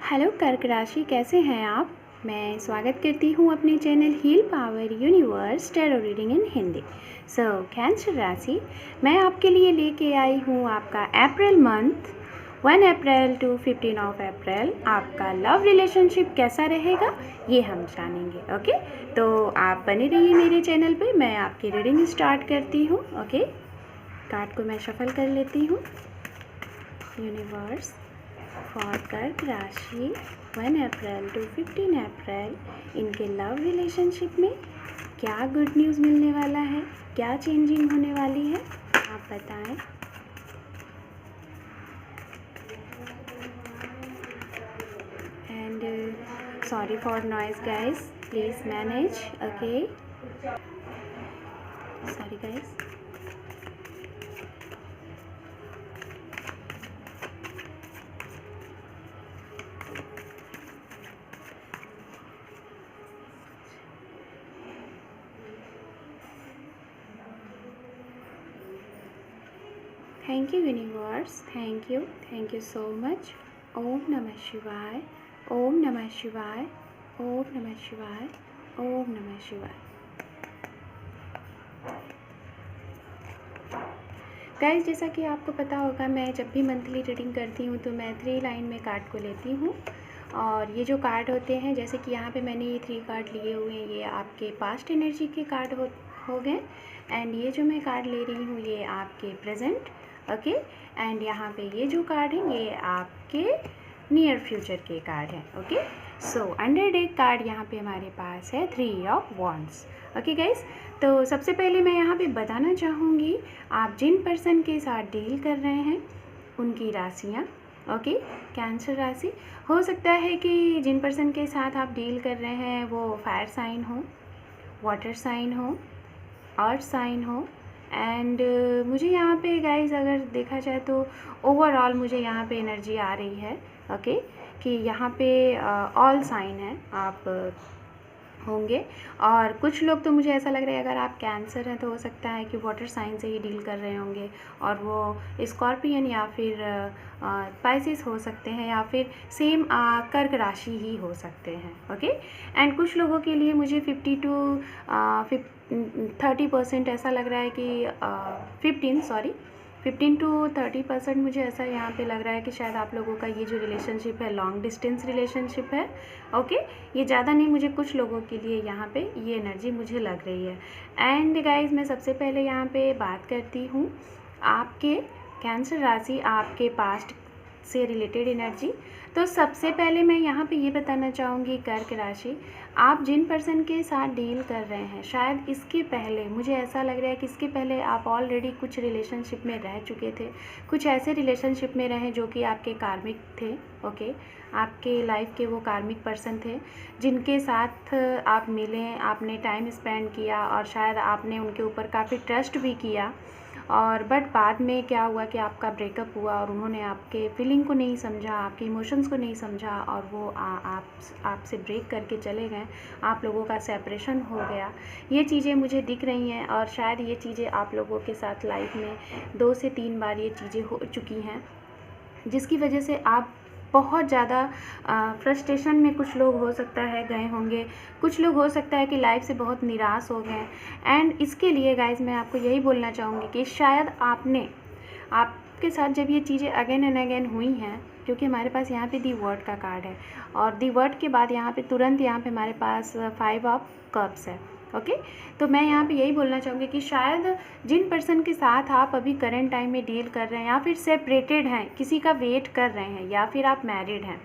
Hello कर्क राशि, कैसे हैं आप। मैं स्वागत करती हूँ अपने channel heal power universe tarot reading in Hindi. Cancer राशि, मैं आपके लिए लेके आई हूँ आपका April month 1 April to 15 of April आपका लव रिलेशनशिप कैसा रहेगा ये हम जानेंगे। ओके, तो आप बने रहिए मेरे चैनल पे। मैं आपकी रीडिंग स्टार्ट करती हूँ। ओके, कार्ड को मैं शफल कर लेती हूँ। यूनिवर्स फॉर कर्क राशि 1 अप्रैल टू 15 अप्रैल, इनके लव रिलेशनशिप में क्या गुड न्यूज़ मिलने वाला है, क्या चेंजिंग होने वाली है, आप बताएं। And sorry for noise guys, please manage. Okay, sorry guys. Thank you universe, thank you so much. ओम नमः शिवाय, ओम नमः शिवाय, ओम नमः शिवाय, ओम नमः शिवाय। गाइस, जैसा कि आपको पता होगा, मैं जब भी मंथली रीडिंग करती हूँ तो मैं 3 लाइन में कार्ड को लेती हूँ। और ये जो कार्ड होते हैं, जैसे कि यहाँ पे मैंने ये 3 कार्ड लिए हुए हैं, ये आपके पास्ट एनर्जी के कार्ड हो गए। एंड ये जो मैं कार्ड ले रही हूँ ये आपके प्रेजेंट। ओके, एंड यहाँ पे ये जो कार्ड है ये आपके नियर फ्यूचर के कार्ड हैं। Okay, so under deck card यहाँ पे हमारे पास है 3 ऑफ वॉन्ड्स। ओके गाइस, तो सबसे पहले मैं यहाँ पे बताना चाहूँगी, आप जिन पर्सन के साथ डील कर रहे हैं उनकी राशियाँ। ओके, कैंसर राशि, हो सकता है कि जिन पर्सन के साथ आप डील कर रहे हैं वो फायर साइन हो, वाटर साइन हो, अर्थ साइन हो। एंड मुझे यहाँ पे गाइस अगर देखा जाए तो ओवरऑल मुझे यहाँ पे एनर्जी आ रही है। ओके, कि यहाँ पे ऑल साइन है आप होंगे। और कुछ लोग तो मुझे ऐसा लग रहा है अगर आप कैंसर हैं तो हो सकता है कि वाटर साइन से ही डील कर रहे होंगे, और वो स्कॉर्पियन या फिर स्पाइसिस हो सकते हैं, या फिर सेम कर्क राशि ही हो सकते हैं। ओके, एंड कुछ लोगों के लिए मुझे 50 टू 30% ऐसा लग रहा है कि 15 टू 30% मुझे ऐसा यहाँ पे लग रहा है कि शायद आप लोगों का ये जो रिलेशनशिप है लॉन्ग डिस्टेंस रिलेशनशिप है। ओके, ये ज़्यादा नहीं, मुझे कुछ लोगों के लिए यहाँ पे ये एनर्जी मुझे लग रही है। एंड गाइज, मैं सबसे पहले यहाँ पे बात करती हूँ आपके कैंसर राशि, आपके पास्ट से रिलेटेड एनर्जी। तो सबसे पहले मैं यहाँ पे ये बताना चाहूँगी कर्क राशि, आप जिन पर्सन के साथ डील कर रहे हैं, शायद इसके पहले मुझे ऐसा लग रहा है कि इसके पहले आप ऑलरेडी कुछ रिलेशनशिप में रह चुके थे, कुछ ऐसे रिलेशनशिप में रहे जो कि आपके कार्मिक थे। ओके, आपके लाइफ के वो कार्मिक पर्सन थे जिनके साथ आप मिले, आपने टाइम स्पेंड किया और शायद आपने उनके ऊपर काफ़ी ट्रस्ट भी किया। और बट बाद में क्या हुआ कि आपका ब्रेकअप हुआ और उन्होंने आपके फीलिंग को नहीं समझा, आपके इमोशंस को नहीं समझा, और वो आपसे ब्रेक करके चले गए। आप लोगों का सेपरेशन हो गया। ये चीज़ें मुझे दिख रही हैं, और शायद ये चीज़ें आप लोगों के साथ लाइफ में 2 से 3 बार ये चीज़ें हो चुकी हैं, जिसकी वजह से आप बहुत ज़्यादा फ्रस्ट्रेशन में कुछ लोग हो सकता है गए होंगे, कुछ लोग हो सकता है कि लाइफ से बहुत निराश हो गए। एंड इसके लिए गाइज मैं आपको यही बोलना चाहूँगी कि शायद आपके साथ जब ये चीज़ें अगेन एंड अगेन हुई हैं, क्योंकि हमारे पास यहाँ पे दी वर्ड का कार्ड है, और दी वर्ड के बाद यहाँ पे तुरंत यहाँ पे हमारे पास 5 ऑफ कप्स है। ओके, तो मैं यहाँ पे यही बोलना चाहूँगी कि शायद जिन पर्सन के साथ आप अभी करंट टाइम में डील कर रहे हैं, या फिर सेपरेटेड हैं, किसी का वेट कर रहे हैं, या फिर आप मैरिड हैं,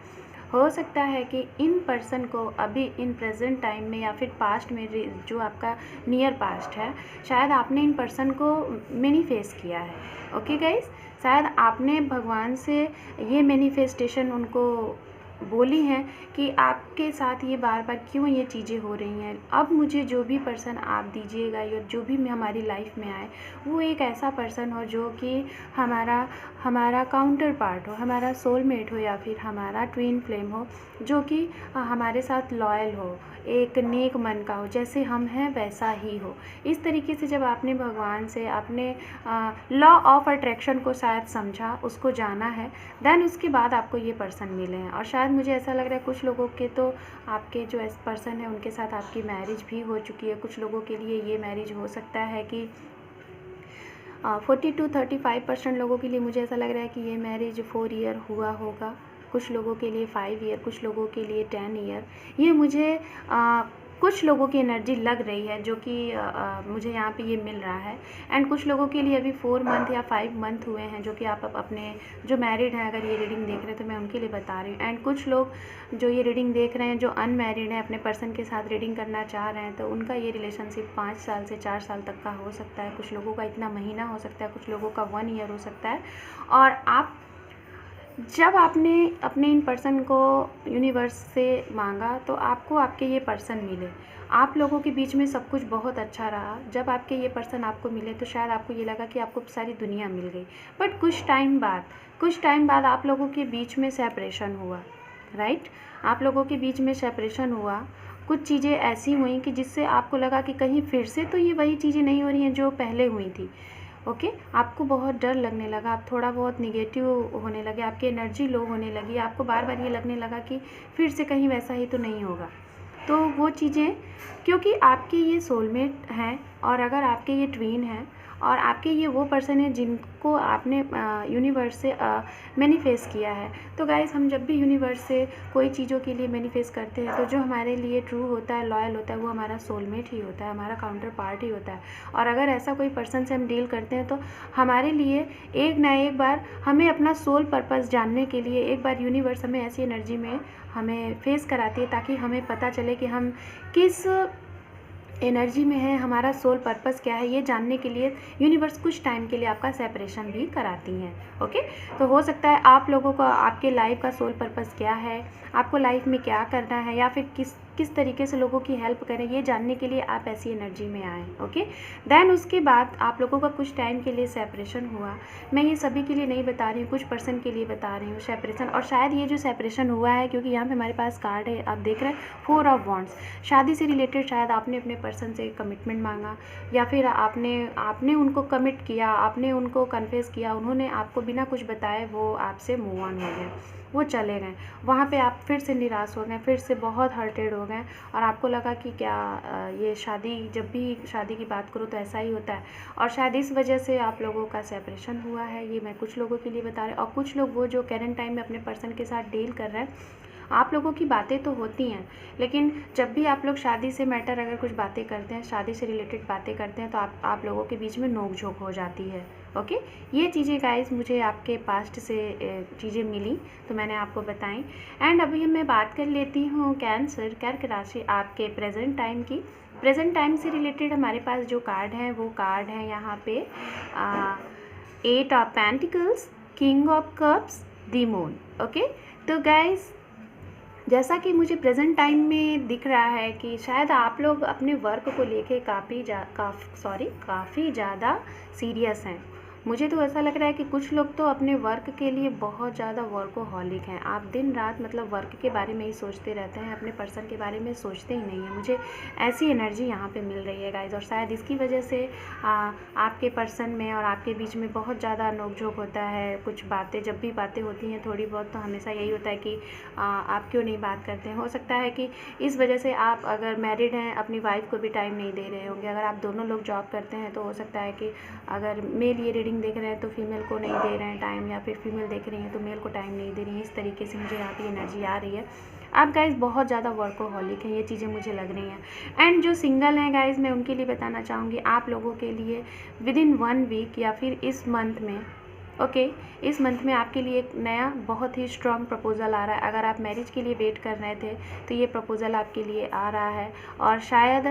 हो सकता है कि इन पर्सन को अभी इन प्रेजेंट टाइम में या फिर पास्ट में, जो आपका नियर पास्ट है, शायद आपने इन पर्सन को मैनिफेस्ट किया है। ओके गाइस, शायद आपने भगवान से ये मैनिफेस्टेशन उनको बोली हैं कि आपके साथ ये बार बार क्यों ये चीज़ें हो रही हैं। अब मुझे जो भी पर्सन आप दीजिएगा या जो भी हमारी लाइफ में आए, वो एक ऐसा पर्सन हो जो कि हमारा काउंटर पार्ट हो, हमारा सोलमेट हो, या फिर हमारा ट्विन फ्लेम हो, जो कि हमारे साथ लॉयल हो, एक नेक मन का हो, जैसे हम हैं वैसा ही हो। इस तरीके से जब आपने भगवान से अपने लॉ ऑफ अट्रैक्शन को शायद समझा, उसको जाना है, देन उसके बाद आपको ये पर्सन मिले हैं। और शायद शायद मुझे ऐसा लग रहा है कुछ लोगों के तो आपके जो पर्सन है उनके साथ आपकी मैरिज भी हो चुकी है। कुछ लोगों के लिए ये मैरिज हो सकता है कि 40 to 35% लोगों के लिए मुझे ऐसा लग रहा है कि ये मैरिज 4 ईयर हुआ होगा, कुछ लोगों के लिए 5 ईयर, कुछ लोगों के लिए 10 ईयर। ये मुझे कुछ लोगों की एनर्जी लग रही है जो कि मुझे यहाँ पे ये मिल रहा है। एंड कुछ लोगों के लिए अभी 4 मंथ या 5 मंथ हुए हैं, जो कि आप अपने जो मैरिड हैं अगर ये रीडिंग देख रहे हैं तो मैं उनके लिए बता रही हूँ। एंड कुछ लोग जो ये रीडिंग देख रहे हैं जो अनमैरिड हैं, अपने पर्सन के साथ रीडिंग करना चाह रहे हैं, तो उनका ये रिलेशनशिप 5 साल से 4 साल तक का हो सकता है। कुछ लोगों का इतना महीना हो सकता है, कुछ लोगों का 1 ईयर हो सकता है। और आप जब आपने अपने इन पर्सन को यूनिवर्स से मांगा तो आपको आपके ये पर्सन मिले। आप लोगों के बीच में सब कुछ बहुत अच्छा रहा। जब आपके ये पर्सन आपको मिले तो शायद आपको ये लगा कि आपको सारी दुनिया मिल गई। बट कुछ टाइम बाद आप लोगों के बीच में सेपरेशन हुआ, राइट? आप लोगों के बीच में सेपरेशन हुआ। कुछ चीज़ें ऐसी हुई कि जिससे आपको लगा कि कहीं फिर से तो ये वही चीज़ें नहीं हो रही हैं जो पहले हुई थी। ओके, आपको बहुत डर लगने लगा, आप थोड़ा बहुत निगेटिव होने लगे, आपकी एनर्जी लो होने लगी, आपको बार बार ये लगने लगा कि फिर से कहीं वैसा ही तो नहीं होगा। तो वो चीज़ें, क्योंकि आपके ये सोलमेट हैं और अगर आपके ये ट्वीन हैं और आपके ये वो पर्सन है जिनको आपने यूनिवर्स से मैनिफेस्ट किया है। तो गाइस, हम जब भी यूनिवर्स से कोई चीज़ों के लिए मैनिफेस्ट करते हैं तो जो हमारे लिए ट्रू होता है, लॉयल होता है, वो हमारा सोलमेट ही होता है, हमारा काउंटर पार्ट ही होता है। और अगर ऐसा कोई पर्सन से हम डील करते हैं तो हमारे लिए एक ना एक बार हमें अपना सोल पर्पस जानने के लिए एक बार यूनिवर्स हमें ऐसी एनर्जी में हमें फेस कराती है ताकि हमें पता चले कि हम किस एनर्जी में है, हमारा सोल पर्पस क्या है। ये जानने के लिए यूनिवर्स कुछ टाइम के लिए आपका सेपरेशन भी कराती हैं। ओके, तो हो सकता है आप लोगों को आपके लाइफ का सोल पर्पस क्या है, आपको लाइफ में क्या करना है, या फिर किस तरीके से लोगों की हेल्प करें, ये जानने के लिए आप ऐसी एनर्जी में आएँ। ओके, देन उसके बाद आप लोगों का कुछ टाइम के लिए सेपरेशन हुआ। मैं ये सभी के लिए नहीं बता रही हूँ, कुछ पर्सन के लिए बता रही हूँ सेपरेशन। और शायद ये जो सेपरेशन हुआ है, क्योंकि यहाँ पे हमारे पास कार्ड है, आप देख रहे हैं 4 ऑफ वॉन्ड्स, शादी से रिलेटेड शायद आपने अपने पर्सन से कमिटमेंट मांगा, या फिर आपने उनको कमिट किया, आपने उनको कन्फेस किया, उन्होंने आपको बिना कुछ बताए वो आपसे मूव ऑन हो गए, वो चले गए। वहाँ पे आप फिर से निराश हो गए, फिर से बहुत हर्टेड हो गए और आपको लगा कि क्या ये शादी, जब भी शादी की बात करूँ तो ऐसा ही होता है। और शायद इस वजह से आप लोगों का सेपरेशन हुआ है। ये मैं कुछ लोगों के लिए बता रही हूँ। और कुछ लोग वो जो करेंट टाइम में अपने पर्सन के साथ डील कर रहे हैं, आप लोगों की बातें तो होती हैं, लेकिन जब भी आप लोग शादी से मैटर अगर कुछ बातें करते हैं, शादी से रिलेटेड बातें करते हैं, तो आप लोगों के बीच में नोक झोंक हो जाती है। ओके, ये चीज़ें गाइस मुझे आपके पास्ट से चीज़ें मिली तो मैंने आपको बताई। एंड अभी मैं बात कर लेती हूँ कैंसर, कर्क राशि, आपके प्रेजेंट टाइम की। प्रेजेंट टाइम से रिलेटेड हमारे पास जो कार्ड हैं वो कार्ड हैं यहाँ पे 8 of pentacles, king of cups, the moon. Okay, तो गाइस जैसा कि मुझे प्रेजेंट टाइम में दिख रहा है कि शायद आप लोग अपने वर्क को लेके काफ़ी ज़्यादा सीरियस हैं। मुझे तो ऐसा लग रहा है कि कुछ लोग तो अपने वर्क के लिए बहुत ज़्यादा वर्कोहॉलिक हैं। आप दिन रात मतलब वर्क के बारे में ही सोचते रहते हैं, अपने पर्सन के बारे में सोचते ही नहीं हैं। मुझे ऐसी एनर्जी यहाँ पे मिल रही है गाइज। और शायद इसकी वजह से आपके पर्सन में और आपके बीच में बहुत ज़्यादा नोक-झोंक होता है। कुछ बातें, जब भी बातें होती हैं थोड़ी बहुत, तो हमेशा यही होता है कि आप क्यों नहीं बात करते हैं। हो सकता है कि इस वजह से आप अगर मैरिड हैं अपनी वाइफ को भी टाइम नहीं दे रहे होंगे। अगर आप दोनों लोग जॉब करते हैं तो हो सकता है कि अगर मेल ये रीडिंग देख रहे हैं तो फीमेल को नहीं दे रहे हैं टाइम, या फिर फीमेल देख रही हैं तो मेल को टाइम नहीं दे रही है। इस तरीके से मुझे यहाँ पे एनर्जी आ रही है। आप गाइज बहुत ज़्यादा वर्कोहॉलिक हैं, ये चीज़ें मुझे लग रही हैं। एंड जो सिंगल हैं गाइज, मैं उनके लिए बताना चाहूँगी, आप लोगों के लिए विदिन 1 वीक या फिर इस मंथ में, ओके, इस मंथ में आपके लिए एक नया बहुत ही स्ट्रॉन्ग प्रपोज़ल आ रहा है। अगर आप मैरिज के लिए वेट कर रहे थे तो ये प्रपोज़ल आपके लिए आ रहा है। और शायद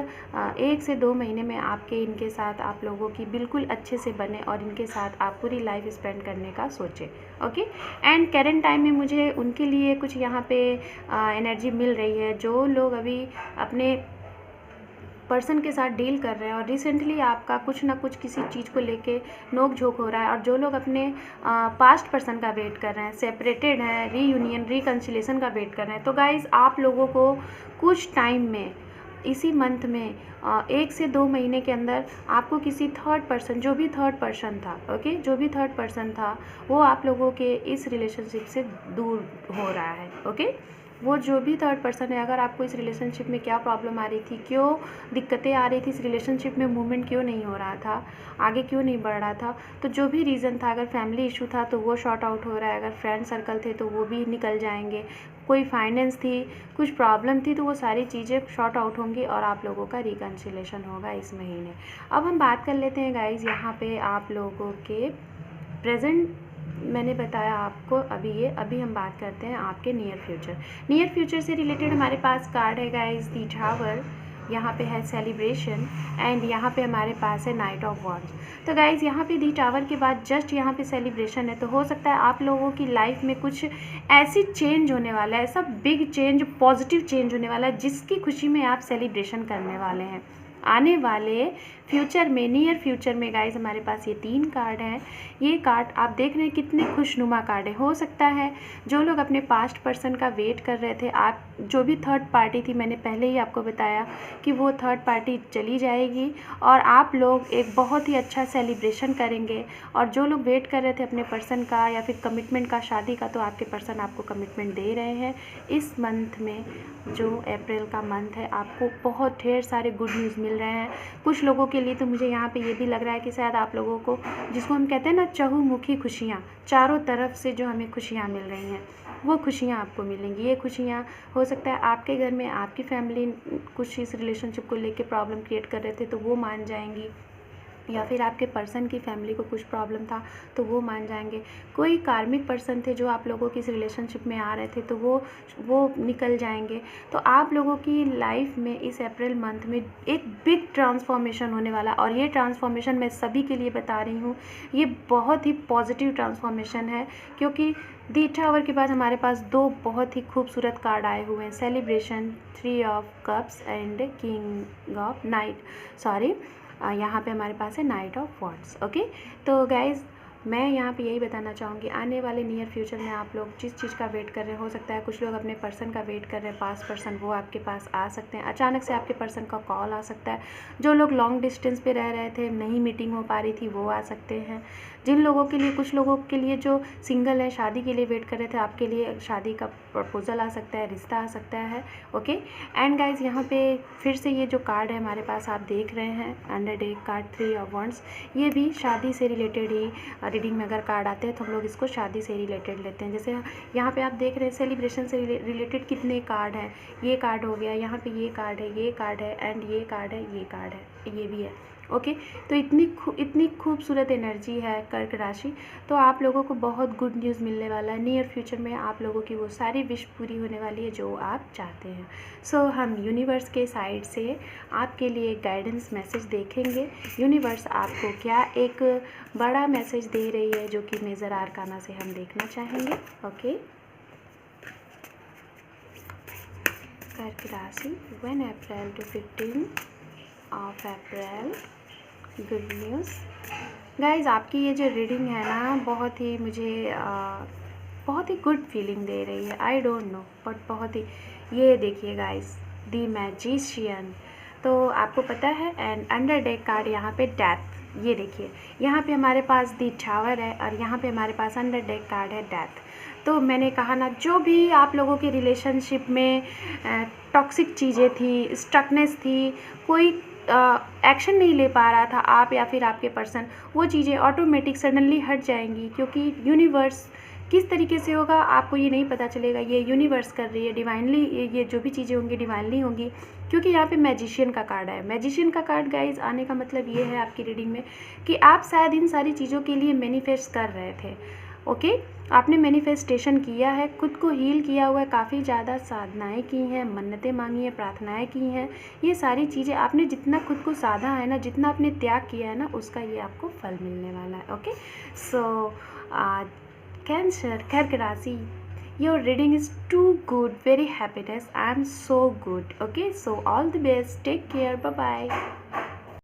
1 से 2 महीने में आपके इनके साथ आप लोगों की बिल्कुल अच्छे से बने और इनके साथ आप पूरी लाइफ स्पेंड करने का सोचें। ओके, एंड करेंट टाइम में मुझे उनके लिए कुछ यहाँ पे एनर्जी मिल रही है। जो लोग अभी अपने पर्सन के साथ डील कर रहे हैं और रिसेंटली आपका कुछ ना कुछ किसी चीज़ को लेके नोक झोंक हो रहा है, और जो लोग अपने पास्ट पर्सन का वेट कर रहे हैं, सेपरेटेड हैं, रीयूनियन, रिकन्सिलेशन का वेट कर रहे हैं, तो गाइज़ आप लोगों को कुछ टाइम में इसी मंथ में 1 से 2 महीने के अंदर आपको किसी थर्ड पर्सन, जो भी थर्ड पर्सन था, ओके, जो भी थर्ड पर्सन था वो आप लोगों के इस रिलेशनशिप से दूर हो रहा है, ओके। वो जो भी थर्ड पर्सन है, अगर आपको इस रिलेशनशिप में क्या प्रॉब्लम आ रही थी, क्यों दिक्कतें आ रही थी, इस रिलेशनशिप में मूवमेंट क्यों नहीं हो रहा था, आगे क्यों नहीं बढ़ रहा था, तो जो भी रीज़न था, अगर फैमिली इशू था तो वो शॉर्ट आउट हो रहा है, अगर फ्रेंड सर्कल थे तो वो भी निकल जाएंगे, कोई फाइनेंस थी, कुछ प्रॉब्लम थी, तो वो सारी चीज़ें शॉर्ट आउट होंगी और आप लोगों का रिकन्सिलेशन होगा इस महीने। अब हम बात कर लेते हैं गाइज़ यहाँ पे आप लोगों के प्रेजेंट, मैंने बताया आपको अभी हम बात करते हैं आपके नियर फ्यूचर से रिलेटेड हमारे पास कार्ड है गाइस दी टावर, यहाँ पे है सेलिब्रेशन एंड यहाँ पे हमारे पास है नाइट ऑफ वॉन्ड्स। तो गाइज़ यहाँ पे दी टावर के बाद जस्ट यहाँ पे सेलिब्रेशन है, तो हो सकता है आप लोगों की लाइफ में कुछ ऐसी चेंज होने वाला है, ऐसा बिग चेंज, पॉजिटिव चेंज होने वाला है जिसकी खुशी में आप सेलिब्रेशन करने वाले हैं आने वाले फ्यूचर में, नियर फ्यूचर में। गाइज हमारे पास ये 3 कार्ड हैं। ये कार्ड आप देख रहे हैं कितने खुशनुमा कार्ड है। हो सकता है जो लोग अपने पास्ट पर्सन का वेट कर रहे थे, आप जो भी थर्ड पार्टी थी, मैंने पहले ही आपको बताया कि वो थर्ड पार्टी चली जाएगी और आप लोग एक बहुत ही अच्छा सेलिब्रेशन करेंगे। और जो लोग वेट कर रहे थे अपने पर्सन का या फिर कमिटमेंट का, शादी का, तो आपके पर्सन आपको कमिटमेंट दे रहे हैं इस मंथ में। जो अप्रैल का मंथ है, आपको बहुत ढेर सारे गुड न्यूज़ मिल रहे हैं। कुछ लोगों के लिए तो मुझे यहाँ पे ये भी लग रहा है कि शायद आप लोगों को, जिसको हम कहते हैं ना चहुमुखी खुशियाँ, चारों तरफ से जो हमें खुशियाँ मिल रही हैं, वो खुशियाँ आपको मिलेंगी। ये खुशियाँ हो सकता है आपके घर में आपकी फैमिली कुछ इस रिलेशनशिप को लेके प्रॉब्लम क्रिएट कर रहे थे तो वो मान जाएंगी, या फिर आपके पर्सन की फैमिली को कुछ प्रॉब्लम था तो वो मान जाएंगे। कोई कार्मिक पर्सन थे जो आप लोगों की इस रिलेशनशिप में आ रहे थे तो वो निकल जाएंगे। तो आप लोगों की लाइफ में इस अप्रैल मंथ में एक बिग ट्रांसफॉर्मेशन होने वाला, और ये ट्रांसफॉर्मेशन मैं सभी के लिए बता रही हूँ, ये बहुत ही पॉजिटिव ट्रांसफॉर्मेशन है। क्योंकि दी टावर के बाद हमारे पास 2 बहुत ही खूबसूरत कार्ड आए हुए हैं, celebration, 3 of cups and king of night, यहाँ पे हमारे पास है नाइट ऑफ वॉन्ड्स, ओके। तो गाइज़ मैं यहाँ पे यही बताना चाहूँगी, आने वाले नियर फ्यूचर में आप लोग जिस चीज़ का वेट कर रहे हैं, हो सकता है कुछ लोग अपने पर्सन का वेट कर रहे हैं, पास पर्सन, वो आपके पास आ सकते हैं। अचानक से आपके पर्सन का कॉल आ सकता है। जो लोग लॉन्ग डिस्टेंस पे रह रहे थे, नहीं मीटिंग हो पा रही थी, वो आ सकते हैं। जिन लोगों के लिए, कुछ लोगों के लिए जो सिंगल है, शादी के लिए वेट कर रहे थे, आपके लिए शादी का प्रपोजल आ सकता है, रिश्ता आ सकता है, ओके। एंड गाइज यहाँ पे फिर से ये जो कार्ड है हमारे पास आप देख रहे हैं, under day card 3 of wands, ये भी शादी से रिलेटेड ही रीडिंग में अगर कार्ड आते हैं तो हम लोग इसको शादी से रिलेटेड लेते हैं। जैसे यहाँ पे आप देख रहे हैं सेलिब्रेशन से रिलेटेड कितने कार्ड हैं, ये कार्ड हो गया, यहाँ पे ये कार्ड है, ये कार्ड है, एंड ये कार्ड है, ये कार्ड है, ये भी है, ओके। तो इतनी खूबसूरत एनर्जी है कर्क राशि। तो आप लोगों को बहुत गुड न्यूज़ मिलने वाला है। नियर फ्यूचर में आप लोगों की वो सारी विश पूरी होने वाली है जो आप चाहते हैं। सो हम यूनिवर्स के साइड से आपके लिए गाइडेंस मैसेज देखेंगे। यूनिवर्स आपको क्या एक बड़ा मैसेज दे रही है, जो कि मेजर आर्काना से हम देखना चाहेंगे, ओके। कर्क राशि 1 अप्रैल to 15 of April, good news. Guys आपकी ये जो रीडिंग है ना, बहुत ही मुझे बहुत ही गुड फीलिंग दे रही है। आई डोंट नो बट बहुत ही, ये देखिए गाइज, दी मैजिशियन, तो आपको पता है। एंड अंडर डेक कार्ड यहाँ पे डेथ, ये देखिए यहाँ पे हमारे पास दी टावर है और यहाँ पे हमारे पास अंडर डेक कार्ड है डेथ। तो मैंने कहा ना, जो भी आप लोगों के रिलेशनशिप में टॉक्सिक चीज़ें थी, स्टकनेस थी, कोई एक्शन नहीं ले पा रहा था आप या फिर आपके पर्सन, वो चीज़ें ऑटोमेटिक सडनली हट जाएंगी। क्योंकि यूनिवर्स किस तरीके से होगा आपको ये नहीं पता चलेगा, ये यूनिवर्स कर रही है डिवाइनली, ये जो भी चीज़ें होंगी डिवाइनली होंगी। क्योंकि यहाँ पे मैजिशियन का कार्ड है। मैजिशियन का कार्ड गाइज आने का मतलब ये है आपकी रीडिंग में कि आप शायद इन सारी चीज़ों के लिए मैनिफेस्ट कर रहे थे, ओके। आपने मैनिफेस्टेशन किया है, खुद को हील किया हुआ है, काफ़ी ज़्यादा साधनाएं की हैं, मन्नतें मांगी हैं, प्रार्थनाएं की हैं। ये सारी चीज़ें आपने जितना खुद को साधा है ना, जितना आपने त्याग किया है ना, उसका ये आपको फल मिलने वाला है, ओके। सो कैंसर, कर्क राशि, your reading is too good, very happiness, I am so good, okay. So all the best, take care, bye bye.